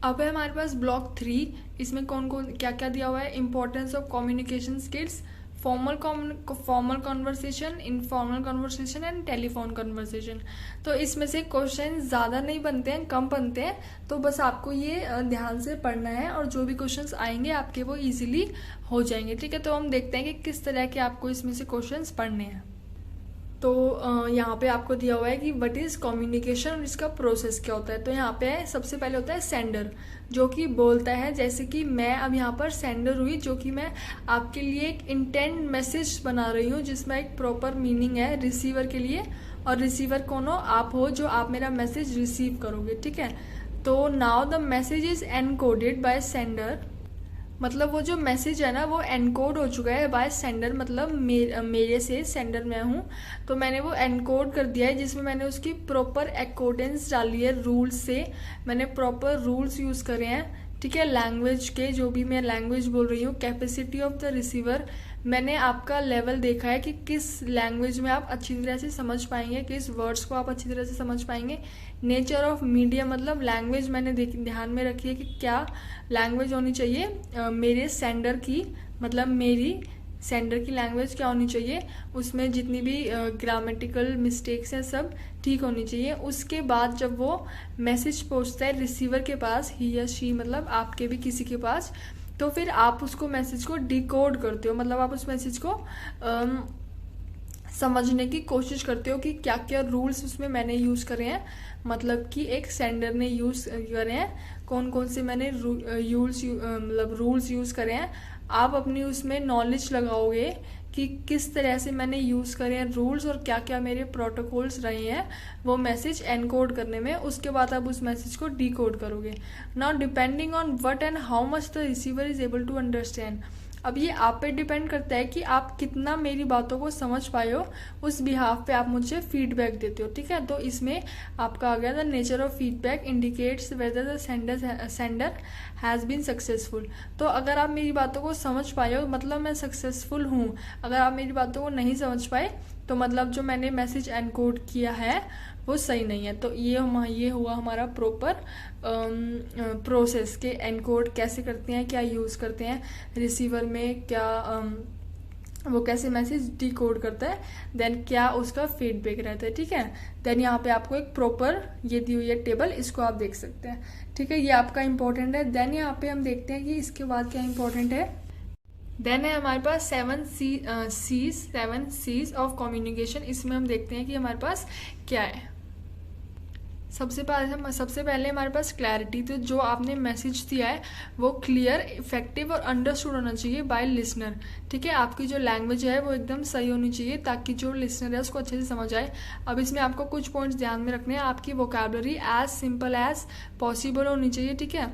अब है हमारे पास ब्लॉक 3। इसमें कौन कौन क्या क्या दिया हुआ है? Importance of communication skills, formal conversation, informal conversation and telephone conversation. तो इसमें से क्वेश्चन ज़्यादा नहीं बनते हैं, कम बनते हैं, तो बस आपको ये ध्यान से पढ़ना है और जो भी क्वेश्चंस आएंगे आपके वो इजीली हो जाएंगे। ठीक है, तो हम देखते हैं कि किस तरह के आपको इसमें से क्वेश्चंस पढ़ने हैं। तो यहाँ पे आपको दिया हुआ है कि व्हाट इज़ कम्युनिकेशन और इसका प्रोसेस क्या होता है। तो यहाँ पे सबसे पहले होता है सेंडर, जो कि बोलता है। जैसे कि मैं अब यहाँ पर सेंडर हुई, जो कि मैं आपके लिए एक इंटेंट मैसेज बना रही हूँ जिसमें एक प्रॉपर मीनिंग है रिसीवर के लिए, और रिसीवर कौन हो? आप हो, जो आप मेरा मैसेज रिसीव करोगे। ठीक है, तो now the message is encoded bye sender, मतलब वो जो मैसेज है ना वो एनकोड हो चुका है बाय सेंडर, मतलब मेरे से, सेंडर मैं हूँ, तो मैंने वो एनकोड कर दिया है, जिसमें मैंने उसकी प्रॉपर अकॉर्डेंस डाली है रूल्स से। मैंने प्रॉपर रूल्स यूज़ करे हैं। ठीक है, लैंग्वेज के, जो भी मैं लैंग्वेज बोल रही हूँ, कैपेसिटी ऑफ द रिसीवर, मैंने आपका लेवल देखा है कि किस लैंग्वेज में आप अच्छी तरह से समझ पाएंगे, किस वर्ड्स को आप अच्छी तरह से समझ पाएंगे। नेचर ऑफ मीडिया, मतलब लैंग्वेज मैंने ध्यान में रखी है कि क्या लैंग्वेज होनी चाहिए मेरे सेंडर की, मतलब मेरी सेंडर की लैंग्वेज क्या होनी चाहिए, उसमें जितनी भी ग्रामेटिकल मिस्टेक्स हैं सब ठीक होनी चाहिए। उसके बाद जब वो मैसेज पहुंचता है रिसीवर के पास, ही या शी, मतलब आपके भी किसी के पास, तो फिर आप उसको मैसेज को डिकोड करते हो, मतलब आप उस मैसेज को समझने की कोशिश करते हो कि क्या क्या रूल्स उसमें मैंने यूज़ करे हैं, मतलब कि एक सेंडर ने यूज़ करे हैं, कौन कौन से मैंने रूल्स यूज़ करे हैं। आप अपनी उसमें नॉलेज लगाओगे कि किस तरह से मैंने यूज़ करे हैं रूल्स, और क्या क्या मेरे प्रोटोकॉल्स रहे हैं वो मैसेज एनकोड करने में। उसके बाद आप उस मैसेज को डिकोड करोगे। Now depending on what and how much the receiver is able to understand, अब ये आप पे डिपेंड करता है कि आप कितना मेरी बातों को समझ पाए हो, उस बिहाफ पे आप मुझे फीडबैक देते हो। ठीक है, तो इसमें आपका आ गया the nature of feedback indicates whether the sender has been successful. तो अगर आप मेरी बातों को समझ पाए हो, मतलब मैं सक्सेसफुल हूँ। अगर आप मेरी बातों को नहीं समझ पाए, तो मतलब जो मैंने मैसेज एनकोड किया है वो सही नहीं है। तो ये हुआ हमारा प्रॉपर प्रोसेस के एनकोड कैसे करते हैं, क्या यूज़ करते हैं रिसीवर में, क्या वो कैसे मैसेज डिकोड करता है, देन क्या उसका फीडबैक रहता है। ठीक है, देन यहाँ पे आपको एक प्रॉपर ये दी हुई है टेबल, इसको आप देख सकते हैं। ठीक है, ये आपका इंपॉर्टेंट है। देन यहाँ पे हम देखते हैं कि इसके बाद क्या इंपॉर्टेंट है। देन है हमारे पास 7 C's ऑफ कम्युनिकेशन। इसमें हम देखते हैं कि हमारे पास क्या है। सबसे पहले हमारे पास क्लैरिटी, तो जो आपने मैसेज दिया है वो क्लियर, इफेक्टिव और अंडरस्टूड होना चाहिए बाय लिसनर। ठीक है, आपकी जो लैंग्वेज है वो एकदम सही होनी चाहिए ताकि जो लिसनर है उसको अच्छे से समझ आए। अब इसमें आपको कुछ पॉइंट्स ध्यान में रखने हैं। आपकी vocabulary as simple as possible होनी चाहिए। ठीक है,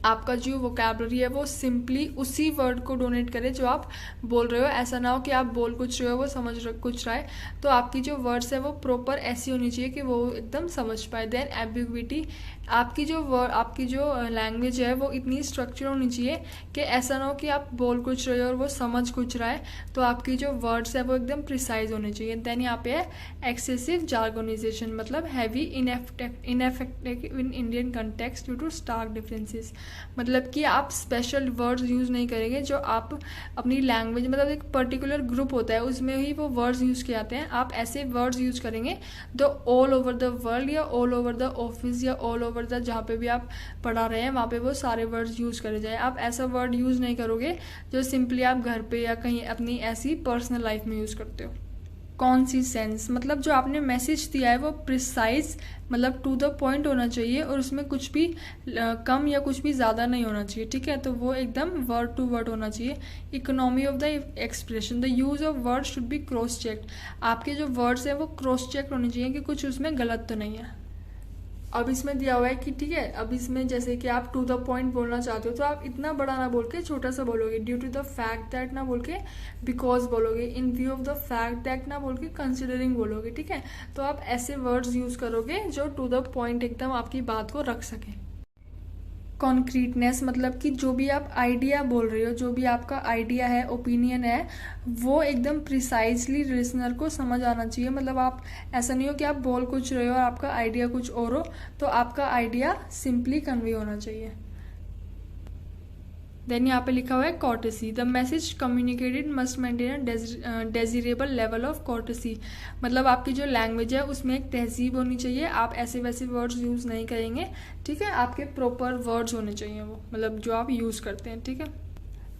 आपका जो वोकैबुलरी है वो सिंपली उसी वर्ड को डोनेट करे जो आप बोल रहे हो। ऐसा ना हो कि आप बोल कुछ रहे हो वो समझ कुछ रहा है। तो आपकी जो वर्ड्स है वो प्रॉपर ऐसी होनी चाहिए कि वो एकदम समझ पाए। देन एम्बिग्विटी, आपकी जो लैंग्वेज है वो इतनी स्ट्रक्चर होनी चाहिए कि ऐसा ना हो कि आप बोल कुछ रहे हो और वो समझ कुछ रहा है। तो आपकी जो वर्ड्स है वो एकदम प्रिसाइज होने चाहिए। देन यहाँ पे है एक्सेसिव जार्गोनाइजेशन, मतलब heavy ineffective in Indian context due to stark differences, मतलब कि आप स्पेशल वर्ड्स यूज़ नहीं करेंगे जो आप अपनी लैंग्वेज, मतलब एक पर्टिकुलर ग्रुप होता है उसमें ही वो वर्ड्स यूज़ किए जाते हैं। आप ऐसे वर्ड्स यूज़ करेंगे जो ऑल ओवर द वर्ल्ड या ऑल ओवर द ऑफिस या ऑल ओवर द जहाँ पे भी आप पढ़ा रहे हैं वहाँ पे वो सारे वर्ड्स यूज़ करे जाए। आप ऐसा वर्ड यूज़ नहीं करोगे जो सिंपली आप घर पे या कहीं अपनी ऐसी पर्सनल लाइफ में यूज़ करते हो। कौन सी सेंस, मतलब जो आपने मैसेज दिया है वो प्रिसाइज, मतलब टू द पॉइंट होना चाहिए और उसमें कुछ भी कम या कुछ भी ज़्यादा नहीं होना चाहिए। ठीक है, तो वो एकदम वर्ड टू वर्ड होना चाहिए। Economy of the expression, the use of word should be cross checked, आपके जो वर्ड्स हैं वो क्रॉस चेक होने चाहिए कि कुछ उसमें गलत तो नहीं है। अब इसमें दिया हुआ है कि ठीक है, अब इसमें जैसे कि आप टू द पॉइंट बोलना चाहते हो तो आप इतना बड़ा ना बोल के छोटा सा बोलोगे। Due to the fact that ना बोल के बिकॉज बोलोगे। In view of the fact that ना बोल के कंसिडरिंग बोलोगे। ठीक है, तो आप ऐसे वर्ड्स यूज करोगे जो टू द पॉइंट एकदम आपकी बात को रख सके। कॉन्क्रीटनेस मतलब कि जो भी आप आइडिया बोल रहे हो, जो भी आपका आइडिया है, ओपिनियन है, वो एकदम प्रिसाइजली लिसनर को समझ आना चाहिए। मतलब आप ऐसा नहीं हो कि आप बोल कुछ रहे हो और आपका आइडिया कुछ और हो, तो आपका आइडिया सिंपली कन्वे होना चाहिए। देन यहाँ पे लिखा हुआ है courtesy, the message communicated must maintain a desirable level of courtesy. मतलब आपकी जो लैंग्वेज है उसमें एक तहजीब होनी चाहिए, आप ऐसे वैसे वर्ड्स यूज़ नहीं करेंगे, ठीक है। आपके प्रॉपर वर्ड्स होने चाहिए वो, मतलब जो आप यूज़ करते हैं, ठीक है।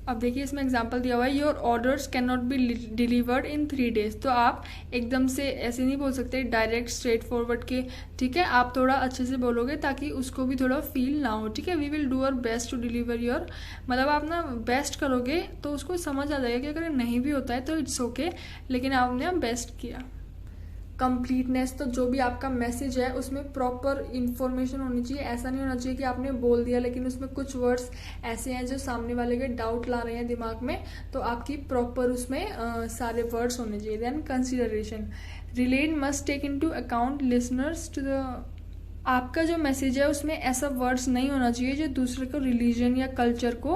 अब देखिए इसमें एग्जांपल दिया हुआ है, your orders can not be delivered in 3 days। तो आप एकदम से ऐसे नहीं बोल सकते डायरेक्ट स्ट्रेट फॉरवर्ड के, ठीक है। आप थोड़ा अच्छे से बोलोगे ताकि उसको भी थोड़ा फील ना हो, ठीक है। We will do our best to deliver your, मतलब आप ना बेस्ट करोगे तो उसको समझ आ जाएगा कि अगर नहीं भी होता है तो इट्स ओके, लेकिन आपने बेस्ट किया। कंप्लीटनेस, तो जो भी आपका मैसेज है उसमें प्रॉपर इन्फॉर्मेशन होनी चाहिए। ऐसा नहीं होना चाहिए कि आपने बोल दिया लेकिन उसमें कुछ वर्ड्स ऐसे हैं जो सामने वाले के डाउट ला रहे हैं दिमाग में, तो आपकी प्रॉपर उसमें सारे वर्ड्स होने चाहिए। Then consideration, relate must take into account listeners to the, आपका जो मैसेज है उसमें ऐसा वर्ड्स नहीं होना चाहिए जो दूसरे को रिलीजन या कल्चर को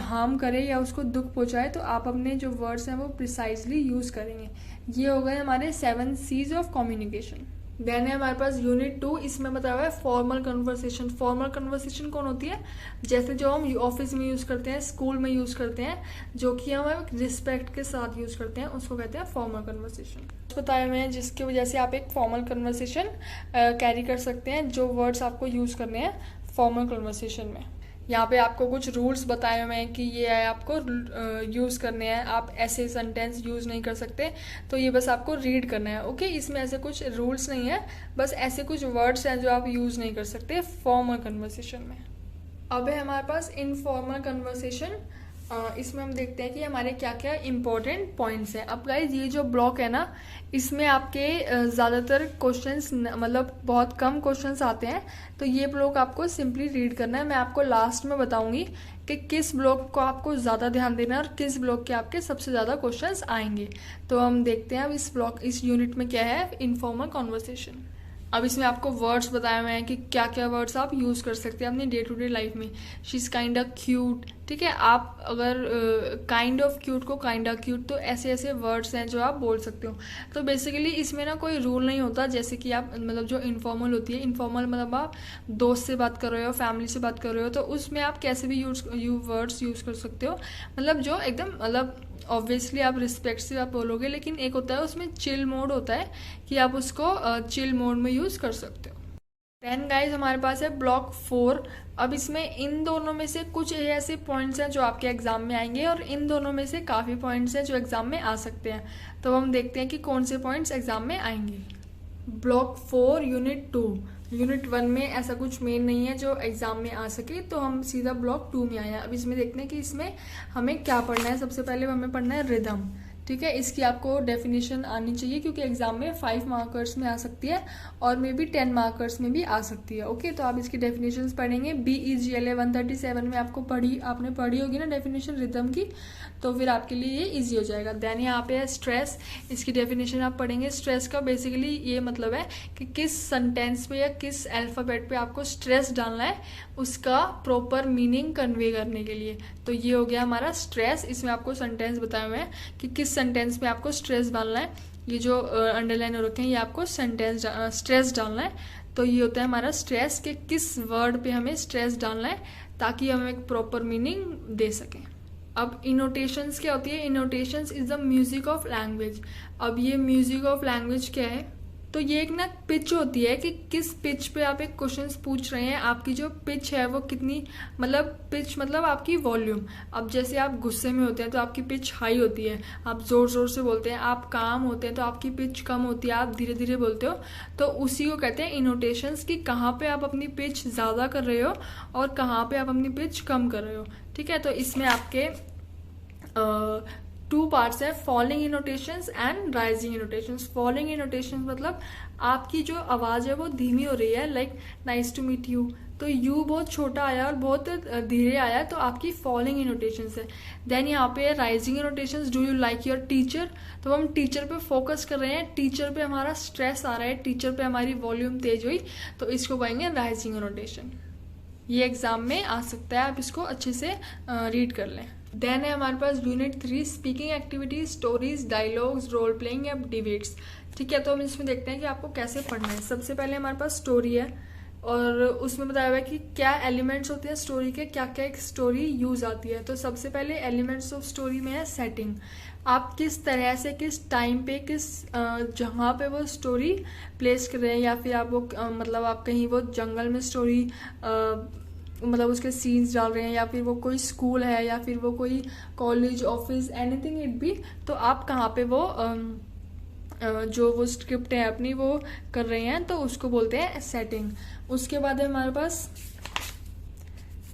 हार्म करे या उसको दुख पहुंचाए। तो आप अपने जो वर्ड्स हैं वो प्रिसाइजली यूज़ करेंगे। ये हो गए हमारे 7 C's ऑफ कम्युनिकेशन। देन है हमारे पास यूनिट 2, इसमें बताया हुआ है फॉर्मल कन्वर्सेशन। फॉर्मल कन्वर्सेशन कौन होती है? जैसे जो हम ऑफिस में यूज़ करते हैं, स्कूल में यूज़ करते हैं, जो कि हम रिस्पेक्ट के साथ यूज़ करते हैं, उसको कहते हैं फॉर्मल कन्वर्सेशन। बताए हुए हैं जिसकी वजह से आप एक फॉर्मल कन्वर्सेशन कैरी कर सकते हैं, जो वर्ड्स आपको यूज़ करने हैं फॉर्मल कन्वर्सेशन में। यहाँ पे आपको कुछ रूल्स बताए हुए हैं कि ये है आपको यूज़ करने हैं, आप ऐसे सेंटेंस यूज़ नहीं कर सकते, तो ये बस आपको रीड करना है, ओके। इसमें ऐसे कुछ रूल्स नहीं है, बस ऐसे कुछ वर्ड्स हैं जो आप यूज़ नहीं कर सकते फॉर्मल कन्वर्सेशन में। अब है हमारे पास इनफॉर्मल कन्वर्सेशन। इसमें हम देखते हैं कि हमारे क्या क्या इंपॉर्टेंट पॉइंट्स हैं। अब गाइज ये जो ब्लॉक है ना, इसमें आपके ज़्यादातर क्वेश्चंस, मतलब बहुत कम क्वेश्चंस आते हैं, तो ये ब्लॉक आपको सिंपली रीड करना है। मैं आपको लास्ट में बताऊंगी कि किस ब्लॉक को आपको ज़्यादा ध्यान देना है और किस ब्लॉक के आपके सबसे ज़्यादा क्वेश्चंस आएंगे। तो हम देखते हैं अब इस यूनिट में क्या है, इनफॉर्मल कॉन्वर्सेशन। अब इसमें आपको वर्ड्स बताए हुए हैं कि क्या क्या वर्ड्स आप यूज़ कर सकते हैं अपनी डे टू डे लाइफ में। She is kind of cute, ठीक है। आप अगर काइंड ऑफ क्यूट को काइंड ऑफ क्यूट, तो ऐसे ऐसे वर्ड्स हैं जो आप बोल सकते हो। तो बेसिकली इसमें ना कोई रूल नहीं होता, जैसे कि आप मतलब जो इनफॉर्मल होती है, इनफॉर्मल मतलब आप दोस्त से बात कर रहे हो, फैमिली से बात कर रहे हो, तो उसमें आप कैसे भी वर्ड्स यूज़ कर सकते हो, मतलब जो एकदम, मतलब ऑब्वियसली आप रिस्पेक्ट से आप बोलोगे, लेकिन एक होता है उसमें चिल मोड होता है कि आप उसको चिल मोड में यूज़ कर सकते हो। देन गाइज हमारे पास है ब्लॉक 4। अब इसमें इन दोनों में से कुछ ऐसे पॉइंट्स हैं जो आपके एग्जाम में आएंगे और इन दोनों में से काफ़ी पॉइंट्स हैं जो एग्जाम में आ सकते हैं। तो हम देखते हैं कि कौन से पॉइंट्स एग्जाम में आएंगे। Block 4 unit 2। यूनिट 1 में ऐसा कुछ मेन नहीं है जो एग्जाम में आ सके, तो हम सीधा ब्लॉक 2 में आए हैं। अब इसमें देखते हैं कि इसमें हमें क्या पढ़ना है। सबसे पहले हमें पढ़ना है रिदम, ठीक है। इसकी आपको डेफिनेशन आनी चाहिए क्योंकि एग्जाम में 5 मार्कर्स में आ सकती है और मे बी 10 मार्कर्स में भी आ सकती है, ओके। तो आप इसकी डेफिनेशंस पढ़ेंगे। BEGLA 137 में आपने पढ़ी होगी ना डेफिनेशन रिदम की, तो फिर आपके लिए ये इजी हो जाएगा। देन यहाँ पे है स्ट्रेस, इसकी डेफिनेशन आप पढ़ेंगे। स्ट्रेस का बेसिकली ये मतलब है कि किस सेंटेंस पे या किस अल्फ़ाबेट पे आपको स्ट्रेस डालना है, उसका प्रॉपर मीनिंग कन्वे करने के लिए। तो ये हो गया हमारा स्ट्रेस। इसमें आपको सेंटेंस बताए हुए हैं कि किस सेंटेंस में आपको स्ट्रेस डालना है। ये जो अंडरलाइन हो रखे हैं, ये आपको स्ट्रेस डालना है। तो ये होता है हमारा स्ट्रेस, कि किस वर्ड पे हमें स्ट्रेस डालना है ताकि हम एक प्रॉपर मीनिंग दे सकें। अब इनोटेशंस क्या होती है? Intonations is the music of language. अब ये म्यूजिक ऑफ लैंग्वेज क्या है? तो ये एक ना पिच होती है कि किस पिच पे आप एक क्वेश्चंस पूछ रहे हैं, आपकी जो पिच है वो कितनी, मतलब पिच मतलब आपकी वॉल्यूम। अब जैसे आप गुस्से में होते हैं तो आपकी पिच हाई होती है, आप जोर जोर से बोलते हैं। आप काम होते हैं तो आपकी पिच कम होती है, आप धीरे धीरे बोलते हो। तो उसी को कहते हैं इनोटेशंस, कि कहाँ पे आप अपनी पिच ज़्यादा कर रहे हो और कहाँ पे आप अपनी पिच कम कर रहे हो, ठीक है। तो इसमें आपके 2 पार्ट्स है, फॉलिंग इनोटेशंस एंड राइजिंग इनोटेशंस। फॉलिंग इनोटेशंस मतलब आपकी जो आवाज़ है वो धीमी हो रही है, like nice to meet you, तो यू बहुत छोटा आया और बहुत धीरे आया, तो आपकी फॉलिंग इनोटेशंस है। देन यहाँ पे rising intonations, do you like your teacher, तो हम टीचर पे फोकस कर रहे हैं, टीचर पे हमारा स्ट्रेस आ रहा है, टीचर पे हमारी वॉल्यूम तेज हुई, तो इसको कहेंगे राइजिंग इनोटेशन। ये एग्जाम में आ सकता है, आप इसको अच्छे से रीड कर लें। देन है हमारे पास unit 3 speaking activities, stories, dialogues, role playing या डिबेट्स। ठीक है, तो हम इसमें देखते हैं कि आपको कैसे पढ़ना है। सबसे पहले हमारे पास स्टोरी है और उसमें बताया हुआ है कि क्या एलिमेंट्स होते हैं स्टोरी के, क्या क्या एक स्टोरी यूज आती है। तो सबसे पहले एलिमेंट्स ऑफ स्टोरी में है सेटिंग, आप किस तरह से, किस टाइम पे, किस जगह पे वो स्टोरी प्लेस कर रहे हैं, या फिर आप वो मतलब आप कहीं वो जंगल में स्टोरी मतलब उसके सीन्स डाल रहे हैं, या फिर वो कोई स्कूल है, या फिर वो कोई college, office, anything it be, तो आप कहाँ पे वो जो वो स्क्रिप्ट है अपनी वो कर रहे हैं, तो उसको बोलते हैं सेटिंग। उसके बाद है हमारे पास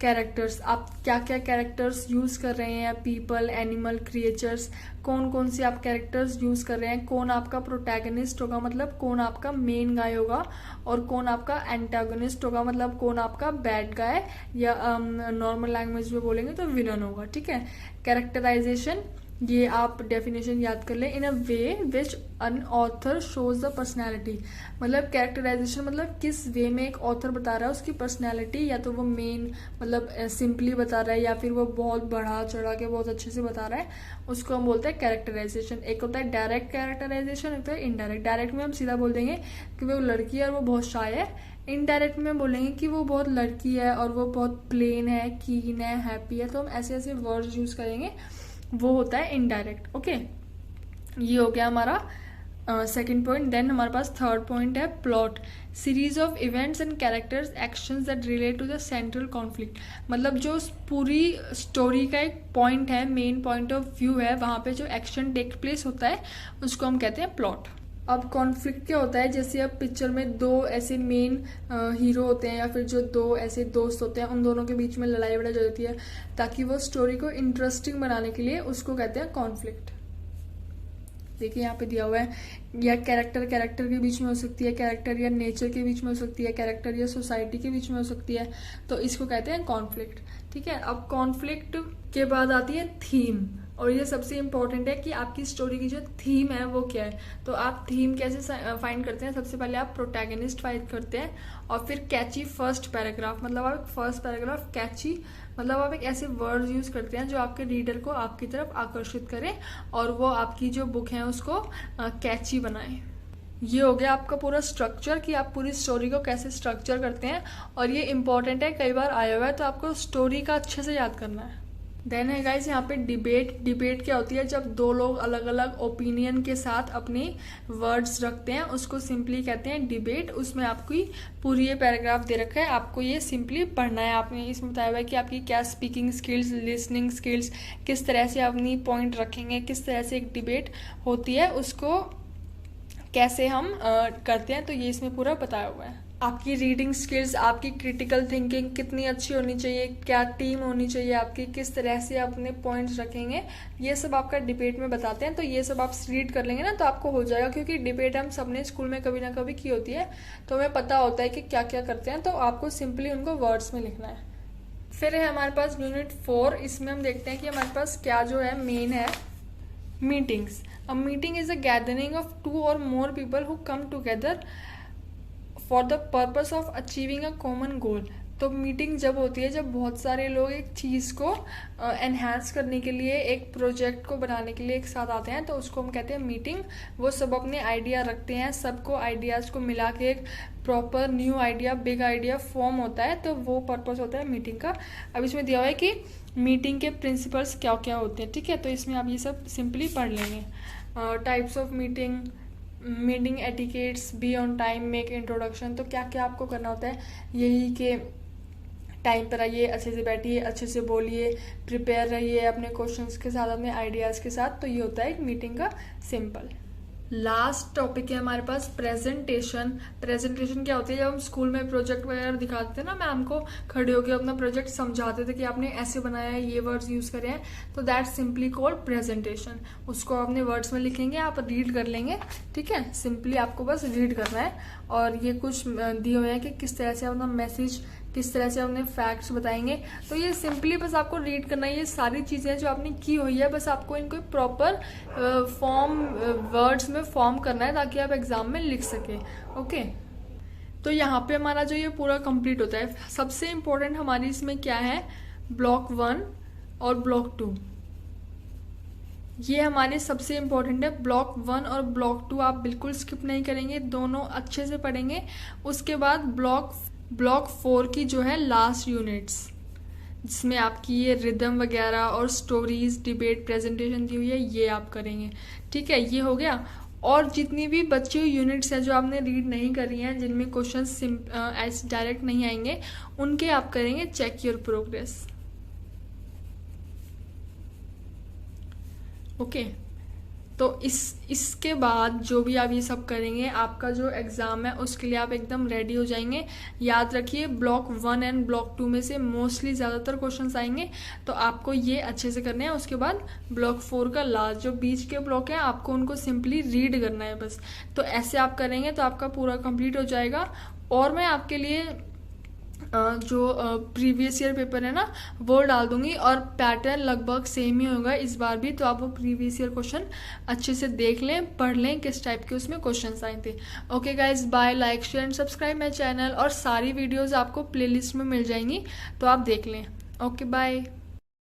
कैरेक्टर्स, आप क्या क्या कैरेक्टर्स यूज कर रहे हैं, पीपल, एनिमल, क्रिएचर्स, कौन कौन से आप कैरेक्टर्स यूज कर रहे हैं, कौन आपका प्रोटैगनिस्ट होगा मतलब कौन आपका मेन गाय होगा, और कौन आपका एंटागनिस्ट होगा मतलब कौन आपका बैड गाय, या नॉर्मल लैंग्वेज में बोलेंगे तो विलन होगा। ठीक है, कैरेक्टराइजेशन, ये आप डेफिनेशन याद कर लें, in a way which an author shows the personality, मतलब कैरेक्टराइजेशन मतलब किस वे में एक ऑथर बता रहा है उसकी पर्सनैलिटी, या तो वो मेन मतलब सिंपली बता रहा है, या फिर वो बहुत बढ़ा चढ़ा के बहुत अच्छे से बता रहा है, उसको हम बोलते हैं कैरेक्टराइजेशन। एक होता है डायरेक्ट कैरेक्टराइजेशन, एक होता है इनडायरेक्ट। डायरेक्ट में हम सीधा बोल देंगे कि वो लड़की है और वो बहुत शाय है, इनडायरेक्ट में बोलेंगे कि वो बहुत लड़की है और वो बहुत प्लेन है, कीन है, हैप्पी है, तो हम ऐसे ऐसे वर्ड्स यूज करेंगे, वो होता है इनडायरेक्ट। ओके, ये हो गया हमारा सेकंड पॉइंट। देन हमारे पास थर्ड पॉइंट है plot, series of events and characters actions that relate to the central conflict, मतलब जो पूरी स्टोरी का एक पॉइंट है, मेन पॉइंट ऑफ व्यू है, वहां पे जो एक्शन टेक प्लेस होता है उसको हम कहते हैं प्लॉट। अब कॉन्फ्लिक्ट क्या होता है, जैसे अब पिक्चर में दो ऐसे मेन हीरो होते हैं, या फिर जो दो ऐसे दोस्त होते हैं, उन दोनों के बीच में लड़ाई वड़ाई जाती है ताकि वो स्टोरी को इंटरेस्टिंग बनाने के लिए, उसको कहते हैं कॉन्फ्लिक्ट। देखिए यहाँ पे दिया हुआ है, या कैरेक्टर कैरेक्टर के बीच में हो सकती है, कैरेक्टर या नेचर के बीच में हो सकती है, कैरेक्टर या सोसाइटी के बीच में हो सकती है, तो इसको कहते हैं कॉन्फ्लिक्ट। ठीक है, अब कॉन्फ्लिक्ट के बाद आती है थीम, और ये सबसे इम्पोर्टेंट है कि आपकी स्टोरी की जो थीम है वो क्या है। तो आप थीम कैसे फाइंड करते हैं, सबसे पहले आप प्रोटैगनिस्ट फाइंड करते हैं, और फिर कैची फर्स्ट पैराग्राफ, मतलब आप फर्स्ट पैराग्राफ कैची, मतलब आप एक ऐसे वर्ड्स यूज करते हैं जो आपके रीडर को आपकी तरफ आकर्षित करें और वो आपकी जो बुक है उसको कैची बनाए। ये हो गया आपका पूरा स्ट्रक्चर कि आप पूरी स्टोरी को कैसे स्ट्रक्चर करते हैं, और ये इंपॉर्टेंट है, कई बार आया हुआ है, तो आपको स्टोरी का अच्छे से याद करना है। देन है गाइस यहाँ पे डिबेट। डिबेट क्या होती है, जब दो लोग अलग अलग ओपिनियन के साथ अपने वर्ड्स रखते हैं, उसको सिंपली कहते हैं डिबेट। उसमें आपकी पूरी ये पैराग्राफ दे रखा है, आपको ये सिंपली पढ़ना है। आपने इसमें बताया हुआ है कि आपकी क्या स्पीकिंग स्किल्स, लिसनिंग स्किल्स, किस तरह से अपनी पॉइंट रखेंगे, किस तरह से एक डिबेट होती है उसको कैसे हम करते हैं, तो ये इसमें पूरा बताया हुआ है। आपकी रीडिंग स्किल्स, आपकी क्रिटिकल थिंकिंग कितनी अच्छी होनी चाहिए, क्या टीम होनी चाहिए आपकी, किस तरह से अपने पॉइंट्स रखेंगे, ये सब आपका डिबेट में बताते हैं। तो ये सब आप रीड कर लेंगे ना तो आपको हो जाएगा, क्योंकि डिबेट हम सबने स्कूल में कभी ना कभी की होती है, तो हमें पता होता है कि क्या क्या करते हैं, तो आपको सिंपली उनको वर्ड्स में लिखना है। फिर है हमारे पास यूनिट 4, इसमें हम देखते हैं कि हमारे पास क्या जो है मेन है, meetings. A meeting is a gathering of 2 or more people who come together for the purpose of achieving a common goal. तो मीटिंग जब होती है जब बहुत सारे लोग एक चीज़ को एनहांस करने के लिए, एक प्रोजेक्ट को बनाने के लिए एक साथ आते हैं, तो उसको हम कहते हैं मीटिंग। वो सब अपने आइडिया रखते हैं, सबको आइडियाज़ को मिला के एक proper new idea, big idea form होता है, तो वो पर्पस होता है मीटिंग का। अब इसमें दिया हुआ है कि मीटिंग के प्रिंसिपल्स क्या क्या होते हैं। ठीक है, तो इसमें आप ये सब सिंपली पढ़ लेंगे। Types of meeting, meeting etiquettes, be on time, make introduction. तो क्या क्या आपको करना होता है, यही कि टाइम पर आइए, अच्छे से बैठिए, अच्छे से बोलिए, प्रिपेयर रहिए अपने क्वेश्चंस के साथ, अपने आइडियाज़ के साथ। तो ये होता है एक मीटिंग का सिंपल। लास्ट टॉपिक है हमारे पास प्रेजेंटेशन। प्रेजेंटेशन क्या होती है, जब हम स्कूल में प्रोजेक्ट वगैरह दिखाते थे ना, मैम को खड़े होकर अपना प्रोजेक्ट समझाते थे कि आपने ऐसे बनाया है, ये वर्ड्स यूज करे हैं, तो दैट सिंपली कॉल्ड प्रेजेंटेशन। उसको अपने वर्ड्स में लिखेंगे, आप रीड कर लेंगे। ठीक है, सिंपली आपको बस रीड करना है, और ये कुछ दिए हुए हैं कि किस तरह से अपना मैसेज, किस तरह से अपने फैक्ट्स बताएंगे। तो ये सिंपली बस आपको रीड करना है, ये सारी चीज़ें जो आपने की हुई है, बस आपको इनको प्रॉपर फॉर्म, वर्ड्स में फॉर्म करना है ताकि आप एग्जाम में लिख सकें। ओके, तो यहाँ पे हमारा जो ये पूरा कंप्लीट होता है। सबसे इम्पोर्टेंट हमारी इसमें क्या है, ब्लॉक 1 और ब्लॉक 2, ये हमारे सबसे इम्पोर्टेंट है। ब्लॉक 1 और ब्लॉक 2 आप बिल्कुल स्किप नहीं करेंगे, दोनों अच्छे से पढ़ेंगे। उसके बाद ब्लॉक 4 की जो है लास्ट यूनिट्स, जिसमें आपकी ये रिदम वगैरह और स्टोरीज, डिबेट, प्रेजेंटेशन दी हुई है, ये आप करेंगे। ठीक है, ये हो गया। और जितनी भी बची हुई यूनिट्स हैं जो आपने रीड नहीं करी हैं, जिनमें क्वेश्चन ऐसे डायरेक्ट नहीं आएंगे, उनके आप करेंगे चेक योर प्रोग्रेस। ओके, तो इसके बाद जो भी आप ये सब करेंगे, आपका जो एग्ज़ाम है उसके लिए आप एकदम रेडी हो जाएंगे। याद रखिए, ब्लॉक 1 एंड ब्लॉक 2 में से मोस्टली ज़्यादातर क्वेश्चंस आएंगे, तो आपको ये अच्छे से करने हैं। उसके बाद ब्लॉक 4 का लास्ट जो बीच के ब्लॉक हैं, आपको उनको सिंपली रीड करना है बस। तो ऐसे आप करेंगे तो आपका पूरा कंप्लीट हो जाएगा। और मैं आपके लिए जो प्रीवियस ईयर पेपर है ना, वो डाल दूंगी, और पैटर्न लगभग सेम ही होगा इस बार भी। तो आप वो प्रीवियस ईयर क्वेश्चन अच्छे से देख लें, पढ़ लें किस टाइप के उसमें क्वेश्चंस आए थे। Okay guys, bye. Like, share and subscribe my channel, और सारी वीडियोस आपको प्लेलिस्ट में मिल जाएंगी, तो आप देख लें। Okay, bye.